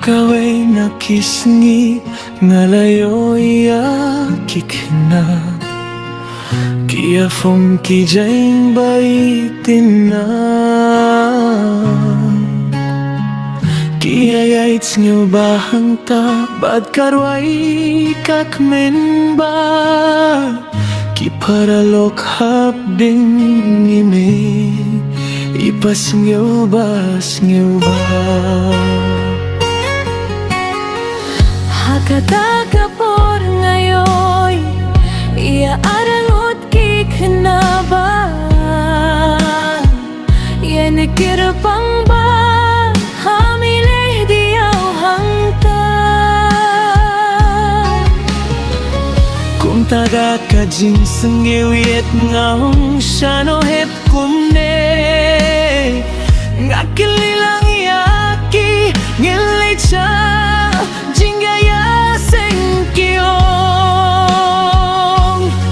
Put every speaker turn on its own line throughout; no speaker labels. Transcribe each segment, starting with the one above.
Kaway nakisngi ngalayo iya kikna Kia phong ki jaing baitin na Kia yaits nyo bahang ta Bad karway kakmen ba Ki paralok hap ding ime Ipas nyo bas nyo ba
Hakata kapor ngayoy Ia arangot ki kenaba Yene kirpang ba Hamileh diyaw hangta
Kung taga ka jing sengiwit ngaong shano het kumne Ngakililang yaki ngilay cha Jinggaya seng kiong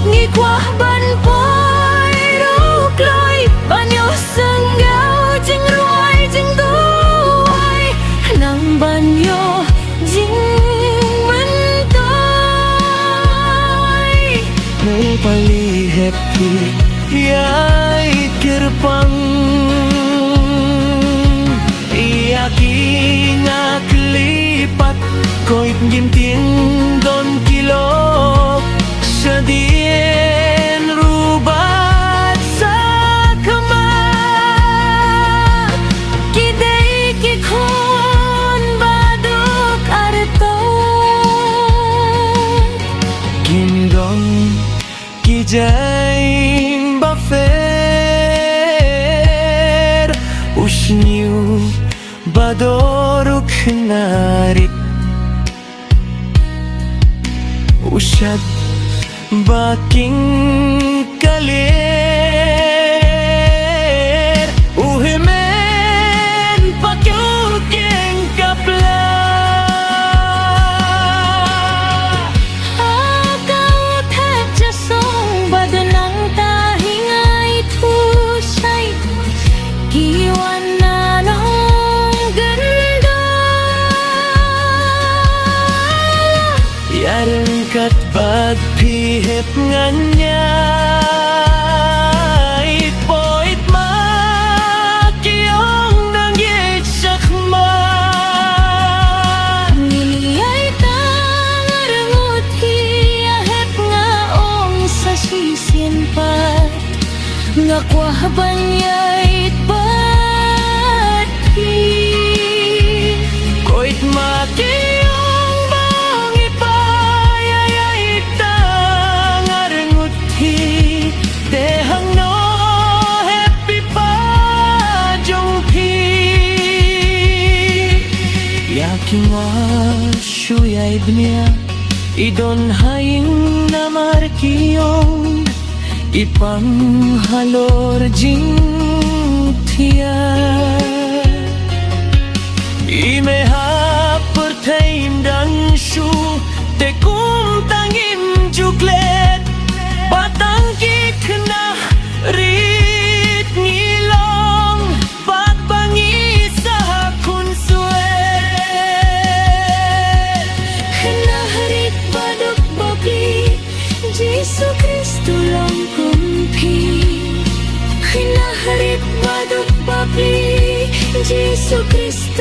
Ngikwah ban poy rukloy Banyo senggaw jing ruay jing tuway Nang banyo jing mentoy
May pali happy yay kirpang Iyaki nga kelipat Ko'y ginting don kilo Sa dien rubat sa kama
Kiday kikon baduk arto
Gindong kijain bafer Usniu badoruk narik Usyad baking kalir Uhimen pakyukeng kapla
Akaw thep jasong badanang tahingay tusay Kiwan na nung ganda
Yarang kat bad pihip nganya Ipoit makiyong nangyit sakma
Niliyay tangarangot hiyahep nga ong sa sisinpat Nga kwahaban ya'y pati
Ko'y makiyong bang ipayayay tangarangot hi Dehang no happy pa jong pi Yaking asyuyay dunia Idon haying namarkiyong Ipang halor jing tia Ime hapur thaim dang shu Te kum tangim juklet Batang kikna rit ngilong Pagbangi sa kunsuet
Hinaharit badok babli Jesu Kristo lang kumpi Hinaharit badok babli Jesu Kristo